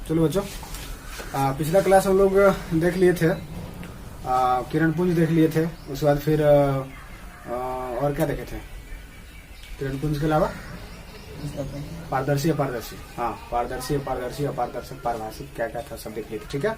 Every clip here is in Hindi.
चलो बच्चों, पिछला क्लास हम लोग देख लिए थे, किरण पुंज देख लिए थे। उसके बाद फिर और क्या देखे थे? किरण पुंज के अलावा पारदर्शी अपारदर्शी, हाँ पारदर्शी अपारदर्शी अपारदर्शक पारिभाषिक क्या क्या था सब देख लिए थे। ठीक है,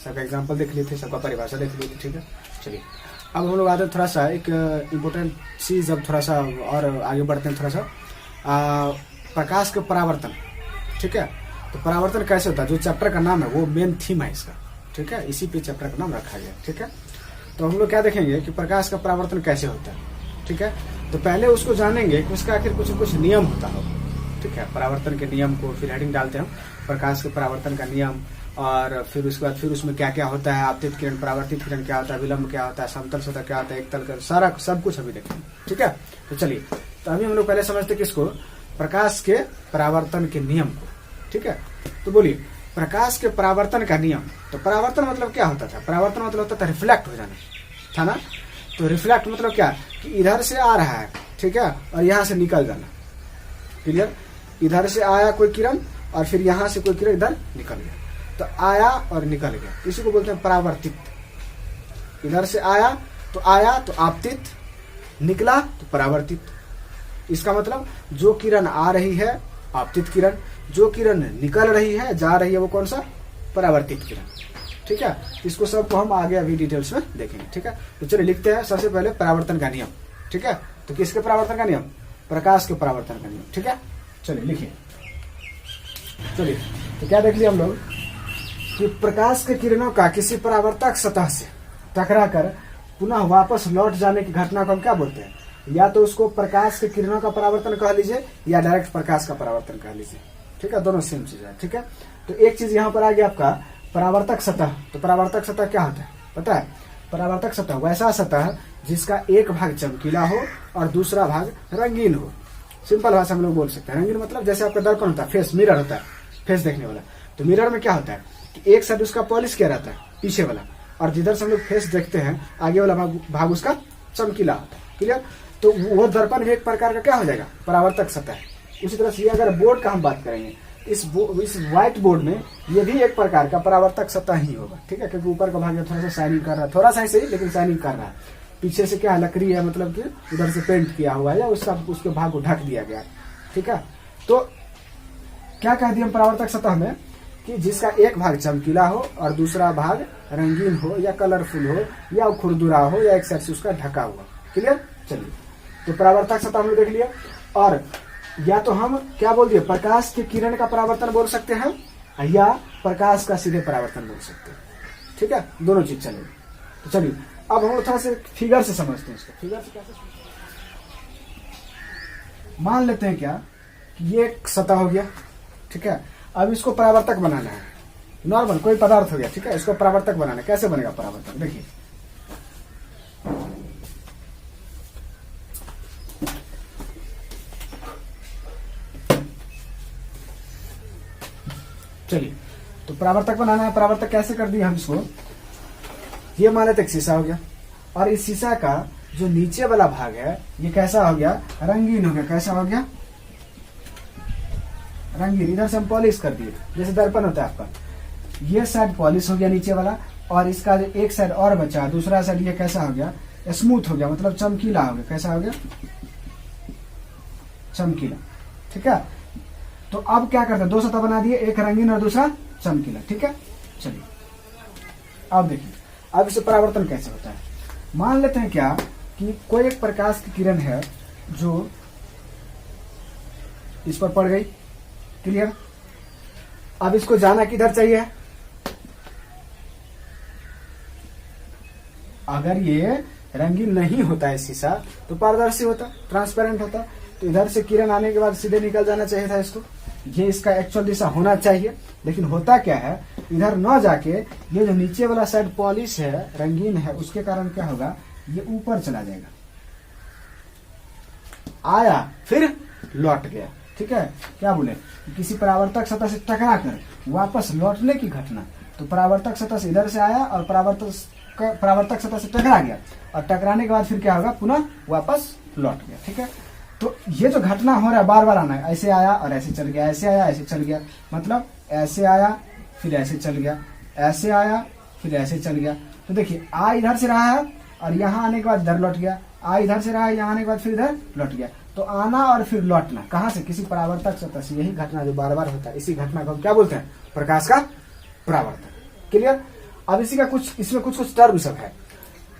सबका एग्जाम्पल देख लिए थे, सबका परिभाषा देख लिए थे। ठीक है, चलिए अब हम लोग आते हैं थोड़ा सा एक इम्पोर्टेंट चीज, अब थोड़ा सा और आगे बढ़ते हैं थोड़ा सा। प्रकाश के परावर्तन। ठीक है, तो परावर्तन कैसे होता है, जो चैप्टर का नाम है वो मेन थीम है इसका। ठीक है, इसी पे चैप्टर का नाम रखा गया। ठीक है, तो हम लोग क्या देखेंगे कि प्रकाश का परावर्तन कैसे होता है। ठीक है, तो पहले उसको जानेंगे कि उसका आखिर कुछ नियम होता है। ठीक है, परावर्तन के नियम को फिर हेडिंग डालते हैं, प्रकाश के परावर्तन का नियम, और फिर उसके बाद फिर उसमें क्या क्या होता है, आपतित किरण, परावर्तित किरण क्या होता है, विलंब क्या होता है, समतल सतह क्या होता है, एकतल का सारा सब कुछ अभी देखेंगे। ठीक है, तो चलिए, तो अभी हम लोग पहले समझते किसको, प्रकाश के परावर्तन के नियम को। ठीक है, तो बोलिए प्रकाश के परावर्तन का नियम। तो परावर्तन मतलब क्या होता था? परावर्तन मतलब होता था रिफ्लेक्ट हो जाना, था ना। तो रिफ्लेक्ट मतलब क्या कि इधर से आ रहा है, ठीक है, और यहां से निकल जाना। क्लियर? इधर से आया कोई किरण और फिर यहां से कोई किरण इधर निकल गया, तो आया और निकल गया, इसी को बोलते हैं परावर्तित। इधर से आया तो आपतित, निकला तो परावर्तित। इसका मतलब जो किरण आ रही है आपतित किरण, जो किरण निकल रही है, जा रही है, वो कौन सा? परावर्तित किरण। ठीक है, इसको सबको हम आगे अभी डिटेल्स में देखेंगे। ठीक है, तो चलिए लिखते हैं सबसे पहले परावर्तन का नियम। ठीक है, तो किसके परावर्तन का नियम? प्रकाश के परावर्तन का नियम। ठीक है, चलिए लिखिए। चलिए, तो क्या देख लिया हम लोग कि प्रकाश के किरणों का किसी परावर्तक सतह से टकराकर पुनः वापस लौट जाने की घटना को हम क्या बोलते हैं? या तो उसको प्रकाश के किरणों का परावर्तन कह लीजिए या डायरेक्ट प्रकाश का परावर्तन कह लीजिए। ठीक है, दोनों सेम चीज है। ठीक है, तो एक चीज यहाँ पर आ गया आपका परावर्तक सतह। तो परावर्तक सतह क्या होता है पता है? परावर्तक सतह वैसा सतह जिसका एक भाग चमकीला हो और दूसरा भाग रंगीन हो। सिंपल भाषा में लोग बोल सकते हैं। रंगीन मतलब जैसे आपका दर्पण होता है, फेस मिरर होता है, फेस देखने वाला। तो मिरर में क्या होता है कि एक साइड उसका पॉलिश किया रहता है, पीछे वाला, और जिधर से हम लोग फेस देखते हैं आगे वाला भाग उसका चमकीला होता है। क्लियर? तो वो दर्पण भी एक प्रकार का क्या हो जाएगा? परावर्तक सतह है। उसी तरह से अगर बोर्ड का हम बात करेंगे, इस व्हाइट बोर्ड में ये भी एक प्रकार का परावर्तक सतह ही होगा। ठीक है, क्योंकि ऊपर का भाग थोड़ा सा शाइनिंग कर रहा है, थोड़ा सा ही सही लेकिन शाइनिंग कर रहा है। पीछे से क्या लकड़ी है, मतलब कि उधर से पेंट किया हुआ है या उसके भाग को ढक दिया गया। ठीक है, तो क्या कह दिया हम परावर्तक सतह में कि जिसका एक भाग चमकीला हो और दूसरा भाग रंगीन हो या कलरफुल हो या खुरदुरा हो या एक साइड से उसका ढका हुआ। क्लियर? चलिए, तो परावर्तक सतह हमने देख लिया। और या तो हम क्या बोल दिए, प्रकाश के किरण का परावर्तन बोल सकते हैं या प्रकाश का सीधे परावर्तन बोल सकते हैं। ठीक है, दोनों चीज चलेगी। तो चलिए अब हम लोग थोड़ा से फिगर से समझते हैं इसको। फिगर से कैसे? मान लेते हैं क्या कि ये एक सतह हो गया। ठीक है, अब इसको परावर्तक बनाना है। नॉर्मल कोई पदार्थ हो गया, ठीक है, इसको परावर्तक बनाना है। कैसे बनेगा परावर्तक? देखिए, चलिए, तो परावर्तक बनाना है। परावर्तक कैसे कर दिया हम इसको? ये मान लेते शीशा हो गया, और इस शीशा का जो नीचे वाला भाग है ये कैसा हो गया? रंगीन हो गया। कैसा हो गया? रंगीन। इधर से हम पॉलिश कर दिए, जैसे दर्पण होता है आपका, ये साइड पॉलिश हो गया नीचे वाला, और इसका जो एक साइड और बचा, दूसरा साइड ये कैसा हो गया? स्मूथ हो गया, मतलब चमकीला हो गया। कैसा हो गया? चमकीला। ठीक है, तो अब क्या करते हैं, दो सतह बना दिए, एक रंगीन और दूसरा चमकीला। ठीक है, चलिए अब देखिए अब इसे परावर्तन कैसे होता है। मान लेते हैं क्या कि कोई एक प्रकाश की किरण है जो इस पर पड़ गई। क्लियर? अब इसको जाना किधर चाहिए? अगर ये रंगीन नहीं होता है शीशा तो पारदर्शी होता, ट्रांसपेरेंट होता, तो इधर से किरण आने के बाद सीधे निकल जाना चाहिए था इसको। ये इसका एक्चुअल दिशा होना चाहिए, लेकिन होता क्या है, इधर न जाके ये जो नीचे वाला साइड पॉलिश है, रंगीन है, उसके कारण क्या होगा, ये ऊपर चला जाएगा। आया फिर लौट गया। ठीक है, क्या बोले, किसी परावर्तक सतह से टकरा कर वापस लौटने की घटना। तो परावर्तक सतह से इधर से आया और परावर्तक सतह से टकरा गया, और टकराने के बाद फिर क्या होगा, पुनः वापस लौट गया। ठीक है, तो ये जो घटना हो रहा है बार बार आना है, ऐसे आया और ऐसे चल गया, ऐसे आया ऐसे चल गया, मतलब ऐसे आया फिर ऐसे चल गया, ऐसे आया, फिर ऐसे चल गया। तो देखिए आ इधर से रहा है और यहाँ आने के बाद इधर लौट गया, आ इधर से रहा है, यहाँ आने के बाद फिर इधर लौट गया। तो आना और फिर लौटना कहाँ से, किसी परावर्तक सतह से। यही घटना जो बार बार होता है, इसी घटना को हम क्या बोलते हैं, प्रकाश का परावर्तन। क्लियर। अब इसी का कुछ, इसमें कुछ कुछ टर्म सब है।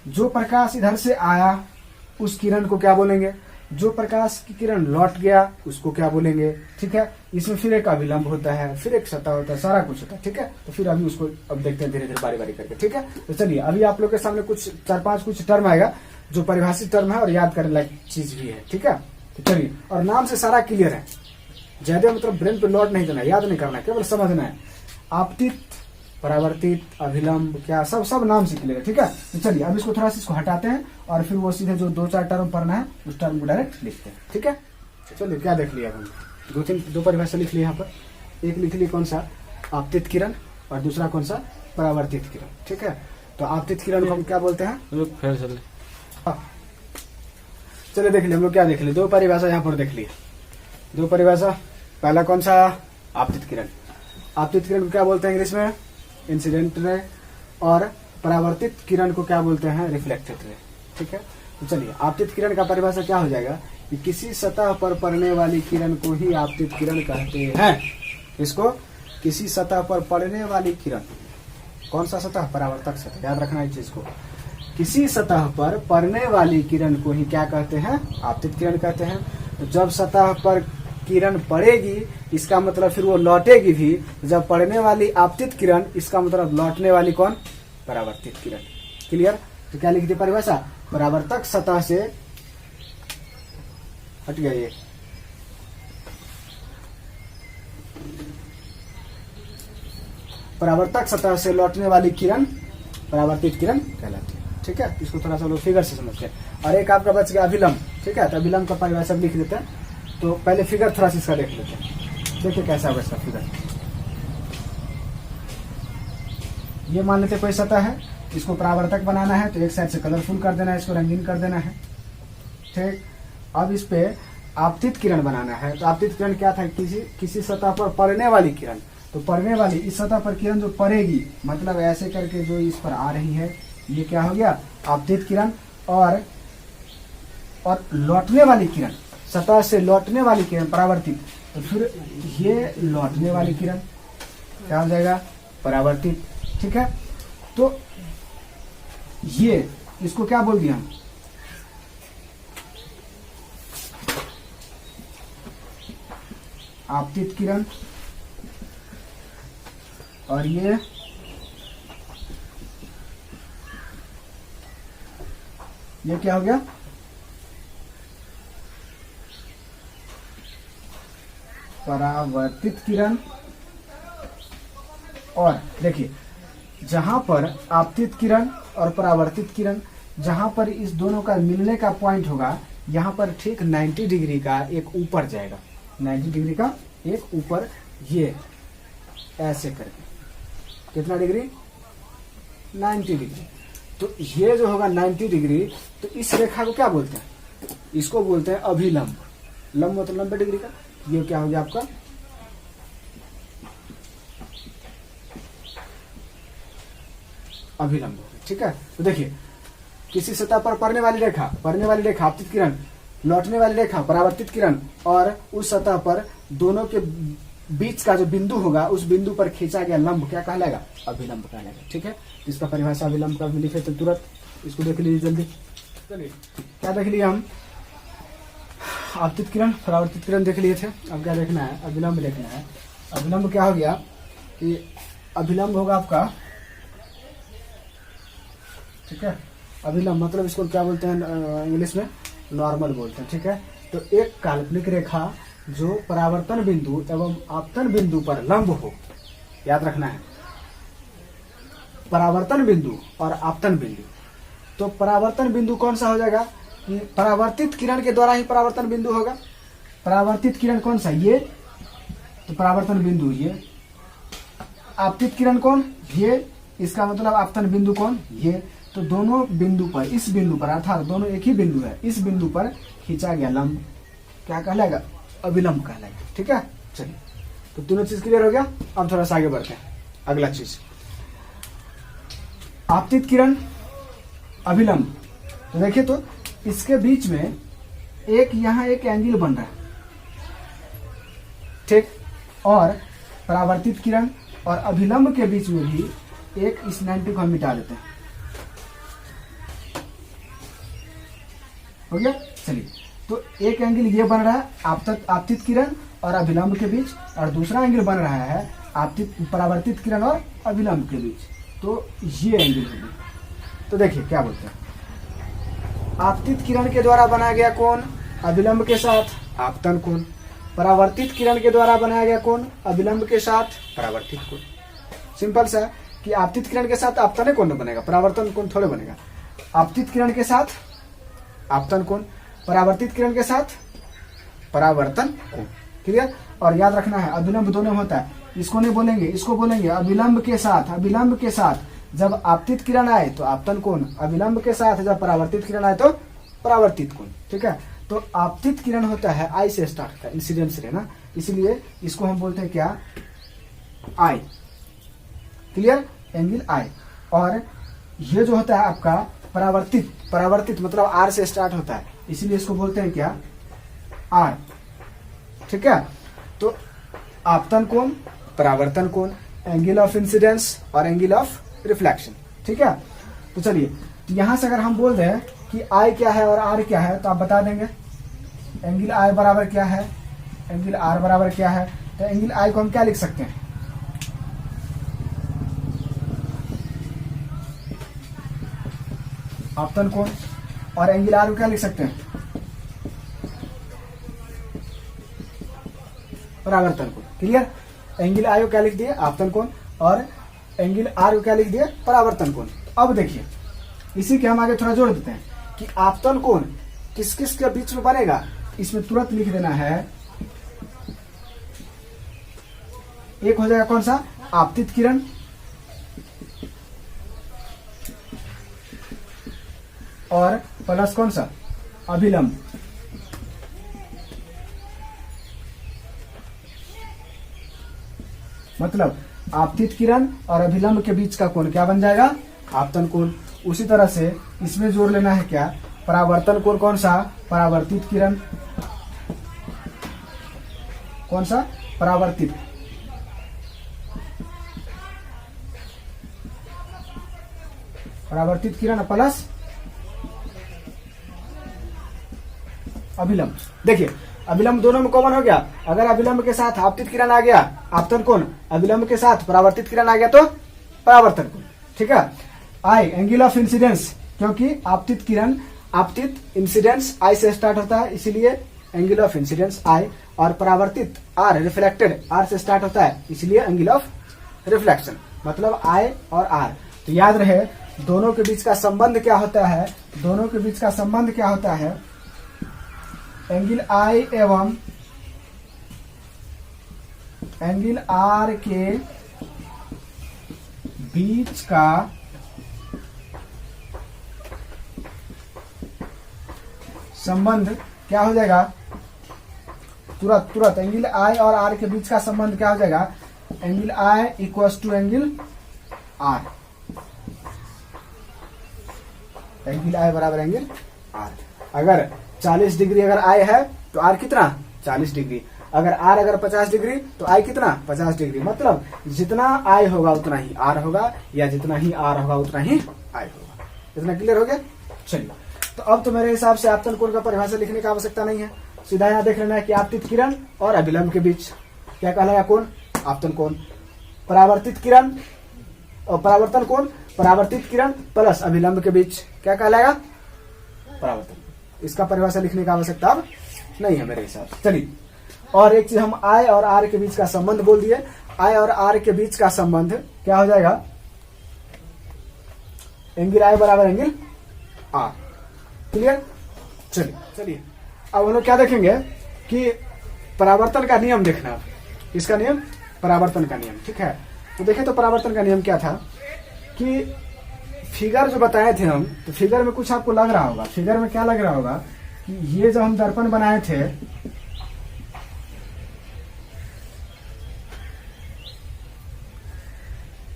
जो प्रकाश इधर से आया उस किरण को क्या बोलेंगे, जो प्रकाश की किरण लौट गया उसको क्या बोलेंगे। ठीक है, इसमें फिर एक अभिलंब होता है, फिर एक सतह होता है, सारा कुछ होता है। ठीक है, तो फिर अभी उसको अब देखते हैं धीरे धीरे बारी बारी करके। ठीक है, तो चलिए अभी आप लोग के सामने कुछ 4-5 कुछ टर्म आएगा जो परिभाषित टर्म है और याद करने लायक चीज भी है। ठीक है, तो चलिए, और नाम से सारा क्लियर है, ज्यादा मतलब ब्रेन पे लौट नहीं देना, याद नहीं करना, केवल समझना है। आपतित, परावर्तित, अभिलंब, क्या सब नाम से क्लियर है। ठीक है, तो चलिए अब इसको थोड़ा सा इसको हटाते हैं और फिर वो सीधे जो 2-4 टर्म पढ़ना है उस टर्म को डायरेक्ट लिखते हैं। ठीक है, चलिए क्या देख लिया हमने, दो परिभाषा लिख ली यहाँ पर। एक लिख ली कौन सा, आपतित किरण, और दूसरा कौन सा, परावर्तित किरण। ठीक है, तो आपतित किरण को हम क्या बोलते हैं, चलिए देख लिया हम लोग, क्या देख लिया, 2 परिभाषा यहाँ पर देख ली। 2 परिभाषा, पहला कौन सा, आपतित किरण। आपतित किरण को क्या बोलते हैं इंग्लिश में, इंसिडेंट रे, और परावर्तित किरण को क्या बोलते हैं, रिफ्लेक्टेड रे। ठीक है, तो चलिए आपतित किरण का परिभाषा क्या हो जाएगा कि किसी सतह पर पड़ने वाली किरण को ही आपतित किरण कहते हैं। इसको किसी सतह पर पड़ने वाली किरण, कौन सा सतह, परावर्तक सतह, याद रखना इस चीज को। किसी सतह पर पड़ने वाली किरण को ही क्या कहते हैं, आपतित किरण कहते हैं। तो जब सतह पर किरण पड़ेगी इसका मतलब फिर वो लौटेगी भी। जब पड़ने वाली आपतित किरण, इसका मतलब लौटने वाली कौन, परावर्तित किरण। क्लियर। तो क्या लिख दी परिभाषा, परावर्तक सतह से, हट गया ये, परावर्तक सतह से लौटने वाली किरण परावर्तित किरण कहलाती है। ठीक है, इसको थोड़ा सा लोग फिगर से समझते हैं। और एक आपका बच गया अभिलंब। ठीक है, तो अभिलंब का परिभाषा लिख देते हैं। तो पहले फिगर थोड़ा सा इसका देख लेते हैं, देखिए कैसा होगा इसका फिगर। ये मान लेते कोई सतह है, इसको परावर्तक बनाना है तो एक साइड से कलरफुल कर देना है, इसको रंगीन कर देना है। ठीक, अब इस पे आपतित किरण बनाना है। तो आपतित किरण क्या था, किसी सतह पर पड़ने वाली किरण। तो पड़ने वाली, इस सतह पर किरण जो पड़ेगी, मतलब ऐसे करके जो इस पर आ रही है, ये क्या हो गया, आपतित किरण। और लौटने वाली किरण, सतह से लौटने वाली किरण परावर्तित। तो फिर ये लौटने वाली किरण क्या हो जाएगा, परावर्तित। ठीक है, तो ये इसको क्या बोल दिया हम, आपतित किरण। और ये क्या हो गया, परावर्तित किरण। और देखिए जहां पर आपतित किरण और परावर्तित किरण, जहां पर इस दोनों का मिलने का पॉइंट होगा, यहां पर ठीक 90 डिग्री का एक ऊपर जाएगा, 90 डिग्री का एक ऊपर, ये ऐसे करके कितना डिग्री, 90 डिग्री। तो ये जो होगा 90 डिग्री, तो इस रेखा को क्या बोलते हैं, इसको बोलते हैं अभिलंब। लंब मतलब 90 डिग्री का। ये क्या हो गया आपका, अभिलंब। ठीक है, तो देखिए किसी सतह पर पड़ने वाली रेखा आपतित किरण, लौटने वाली रेखा परावर्तित किरण, और उस सतह पर दोनों के बीच का जो बिंदु होगा, उस बिंदु पर खींचा गया लंब क्या कहलाएगा, अभिलंब कहलाएगा। ठीक है, इसका परिभाषा अभिलंब का लिखे थे तुरंत, इसको देख लीजिए जल्दी। चलिए क्या देख लिया हम, आपतित किरण परावर्तित किरण देख लिए थे। अब क्या देखना है, अभिलंब देखना है। अभिलंब क्या हो गया कि अभिलंब होगा आपका, ठीक है, अभिलंब मतलब इसको क्या बोलते हैं इंग्लिश में, नॉर्मल बोलते हैं। ठीक है, तो एक काल्पनिक रेखा जो परावर्तन बिंदु एवं आपतन बिंदु पर लंब हो, याद रखना है, परावर्तन बिंदु और आपतन बिंदु। तो परावर्तन बिंदु कौन सा हो जाएगा कि परावर्तित किरण के द्वारा ही परावर्तन बिंदु होगा। परावर्तित किरण कौन सा, ये, तो परावर्तन बिंदु ये। आपतित किरण कौन, ये, इसका मतलब आपतन बिंदु कौन, ये। तो दोनों बिंदु पर, इस बिंदु पर, अर्थात दोनों एक ही बिंदु है, इस बिंदु पर खींचा गया लंब क्या कहलाएगा, अभिलंब कहलाएगा। ठीक है, चलिए तो तीनों चीज क्लियर हो गया। अब थोड़ा सा आगे बढ़ते हैं। अगला चीज, आपतित किरण अभिलंब। तो देखिए तो इसके बीच में एक यहां एक एंगल बन रहा है, ठीक, और परावर्तित किरण और अभिलंब के बीच में भी एक इस 90 को हम मिटा देते हैं। हो गया। चलिए, तो एक एंगल ये बन रहा है आपतित किरण और अभिलंब के बीच, और दूसरा एंगल बन रहा है परावर्तित किरण और अभिलंब के बीच। तो ये एंगल होगी। तो देखिए क्या बोलते हैं, आपतित किरण के द्वारा बनाया गया कोण अभिलंब के साथ आपतन कोण, परावर्तित किरण के द्वारा बनाया गया कोण अभिलंब के साथ परावर्तित कोण। सिंपल सा कि आपतित किरण के साथ आपतन कोण बनेगा, परावर्तन कोण थोड़े बनेगा। आपतित किरण के साथ आपतन कोण, परावर्तित किरण के साथ परावर्तन कोण। क्लियर। और याद रखना है अभिलंब दोनों होता है, इसको नहीं बोलेंगे, इसको बोलेंगे अभिलंब के साथ। अभिलंब के साथ जब आपतित किरण आए तो आपतन कोण, अभिलंब के साथ जब परावर्तित किरण आए तो परावर्तित कोण। ठीक है। तो आपतित किरण होता है आई से स्टार्ट होता है, इंसिडेंस रे ना, इसलिए इसको हम बोलते हैं क्या, आई। क्लियर, एंगल आई। और ये जो होता है आपका परावर्तित मतलब आर से स्टार्ट होता है, इसीलिए इसको बोलते हैं क्या, आर। ठीक है। तो आपतन कोण, परावर्तन कोण, एंगल ऑफ इंसिडेंस और एंगल ऑफ रिफ्लेक्शन। ठीक है। तो चलिए, तो यहां से अगर हम बोल दें कि आई क्या है और आर क्या है, तो आप बता देंगे एंगल आई बराबर क्या है, एंगल आर बराबर क्या है। तो एंगल आई को हम क्या लिख सकते हैं, आपतन कोण, और एंगल आर को क्या लिख सकते हैं, परावर्तन कोण। क्लियर। एंगल आई को क्या लिख दिए, आपतन कोण, और एंगल आर को क्या लिख दिए, परावर्तन कोण। अब देखिए, इसी के हम आगे थोड़ा जोड़ देते हैं कि आपतन कोण किस किस के बीच में बनेगा, इसमें तुरंत लिख देना है। एक हो जाएगा कौन सा, आपतित किरण, और प्लस कौन सा, अभिलंब। मतलब आपतित किरण और अभिलंब के बीच का कोण क्या बन जाएगा, आपतन कोण। उसी तरह से इसमें जोड़ लेना है क्या, परावर्तन कोण कौन सा, परावर्तित किरण, कौन सा, परावर्तित। परावर्तित किरण प्लस अभिलंब। देखिए अभिलंब दोनों में कॉमन हो गया। अगर अभिलंब के साथ आपतित किरण आ गया, आपतन कोण, अभिलंब के साथ परावर्तित किरण आ गया तो परावर्तन कोण। ठीक है। आई एंगल ऑफ इंसिडेंस, क्योंकि आपतित किरण, आपतित इंसिडेंस आई से स्टार्ट होता है, इसीलिए एंगल ऑफ इंसिडेंस आई। और परावर्तित आर, रिफ्लेक्टेड आर से स्टार्ट होता है, इसलिए एंगल ऑफ रिफ्लेक्शन। मतलब आई और आर। तो याद रहे दोनों के बीच का संबंध क्या होता है, दोनों के बीच का संबंध क्या होता है, एंगल आई एवं एंगल आर के बीच का संबंध क्या हो जाएगा, तुरंत एंगल आई और आर के बीच का संबंध क्या हो जाएगा, angle I equals to angle R. Angle I बराबर एंगल आर। अगर 40 डिग्री अगर आई है तो आर कितना, 40 डिग्री। अगर आर अगर 50 डिग्री तो आई कितना, 50 डिग्री। मतलब जितना आई होगा उतना ही आर होगा, या जितना ही आर होगा उतना ही आई होगा। इतना क्लियर हो गया। चलिए, तो अब तो मेरे हिसाब से आपतन कोण का परिभाषा लिखने की आवश्यकता नहीं है। सीधा यहाँ देख लेना है कि आपतित किरण और अभिलंब के बीच क्या कहलाएगा कोण, आपतन कोण। परावर्तित किरण और परावर्तन कोण, परावर्तित किरण प्लस अभिलंब के बीच क्या कहलाएगा, परावर्तन। इसका परिभाषा लिखने की आवश्यकता अब नहीं है मेरे हिसाब से। चलिए, और एक चीज हम आई और आर के बीच का संबंध बोल दिए। आई और आर के बीच का संबंध क्या हो जाएगा, एंगल आई बराबर एंगल आर। क्लियर। चलिए अब हम लोग क्या देखेंगे कि परावर्तन का नियम देखना। इसका नियम, परावर्तन का नियम। ठीक है। तो देखें तो परावर्तन का नियम क्या था कि फिगर जो बताए थे हम, तो फिगर में कुछ आपको लग रहा होगा। फिगर में क्या लग रहा होगा कि ये जो हम दर्पण बनाए थे,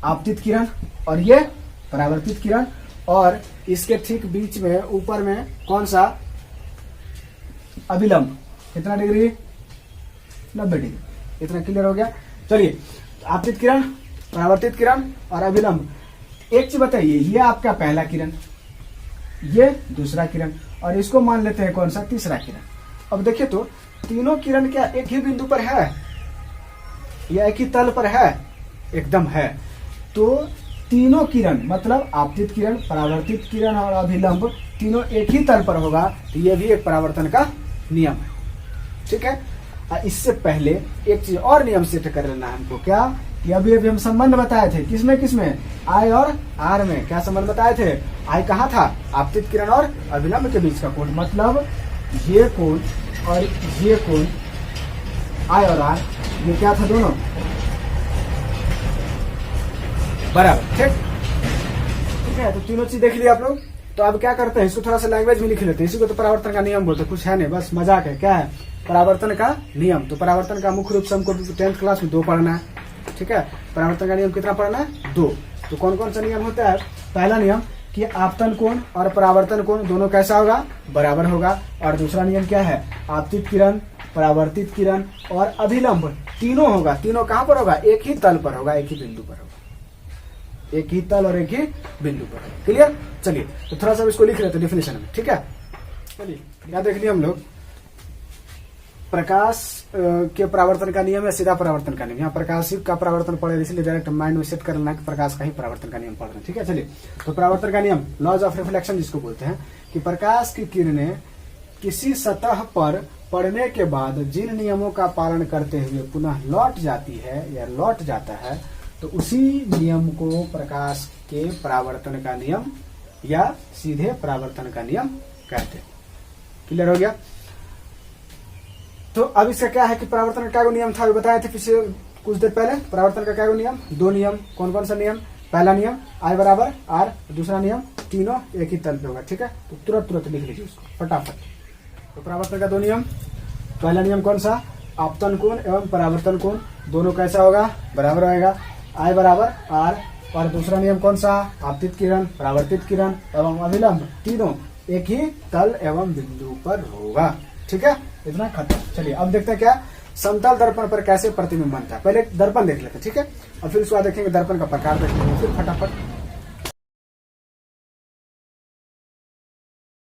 आपतित किरण और ये परावर्तित किरण, और इसके ठीक बीच में ऊपर में कौन सा, अभिलंब। कितना डिग्री, 90 डिग्री। इतना क्लियर हो गया। चलिए, आपतित किरण, परावर्तित किरण और अभिलंब। एक चीज बताइए, ये आपका पहला किरण, ये दूसरा किरण, और इसको मान लेते हैं कौन सा, तीसरा किरण। अब देखिए तो तीनों किरण क्या एक ही बिंदु पर है या एक ही तल पर है, एकदम है। तो तीनों किरण मतलब आपतित किरण, परावर्तित किरण और अभिलंब तीनों एक ही तल पर होगा, तो ये भी एक परावर्तन का नियम है। ठीक है। इससे पहले एक चीज और नियम सेट कर लेना है हमको, क्या कि अभी हम संबंध बताए थे, किसमें आई और आर में। क्या संबंध बताए थे, आई कहाँ था, आपतित किरण और अभिलंब के बीच का कोण, मतलब ये कोण और ये कोण, आई और आर, ये क्या था, दोनों बराबर। ठीक है। तो तीनों चीज देख लिया आप लोग। तो अब क्या करते हैं, इसको थोड़ा सा लैंग्वेज में लिख लेते हैं। इसी को तो परावर्तन का नियम बोलते हैं, कुछ है नहीं, बस मजाक है। क्या है, परावर्तन का नियम। तो परावर्तन का मुख्य रूप से हमको 10th क्लास में 2 पढ़ना है। ठीक है। परावर्तन का नियम कितना पढ़ना है, 2। तो कौन कौन सा नियम होता है, पहला नियम कि आपतन कोण और परावर्तन कोण दोनों कैसा होगा, बराबर होगा। और दूसरा नियम क्या है, आपतित किरण, परावर्तित किरण और अभिलंब तीनों होगा। तीनों कहां पर होगा, एक ही तल पर होगा, एक ही बिंदु पर होगा, एक ही तल और एक ही बिंदु पर। क्लियर। चलिए, तो थोड़ा सा इसको लिख लेते हैं डिफिनेशन में। ठीक है। चलिए, क्या देख लिया हम लोग, प्रकाश के परावर्तन का नियम है, सीधा परावर्तन का नियम। यहाँ प्रकाश का परावर्तन पढ़े, इसलिए डायरेक्ट माइंड में सेट कर लेना कि प्रकाश का ही परावर्तन का नियम पढ़ रहे हैं। ठीक है। चलिए, तो परावर्तन का नियम, लॉज ऑफ रिफ्लेक्शन जिसको बोलते हैं, कि प्रकाश की किरणें किसी सतह पर पड़ने के बाद जिन नियमों का पालन करते हुए पुनः लौट जाती है या लौट जाता है, तो उसी नियम को प्रकाश के परावर्तन का नियम या सीधे परावर्तन का नियम कहते हैं। क्लियर हो गया। तो अब इसका क्या है कि परावर्तन का क्या नियम था, बताए थे पिछले कुछ देर पहले। परावर्तन का क्या नियम, 2 नियम। कौन कौन सा नियम, पहला नियम आई बराबर आर, दूसरा नियम तीनों एक ही तल पे होगा। ठीक है। तो तुरंत लिख लीजिए उसको फटाफट। तो परावर्तन का 2 नियम, पहला नियम कौन सा, आपतन कोण एवं परावर्तन कोण दोनों कैसा होगा, बराबर होगा, आई बराबर आर। और दूसरा नियम कौन सा, आपतित किरण, परावर्तित किरण एवं अभिलंब तीनों एक ही तल एवं बिंदु पर होगा। ठीक है। इतना खत्म। चलिए, अब देखते हैं क्या समतल दर्पण पर कैसे प्रतिबिंब बनता है। पहले दर्पण देख लेते हैं। ठीक है। और फिर उसके बाद देखेंगे दर्पण का प्रकार देखेंगे, फिर फटाफट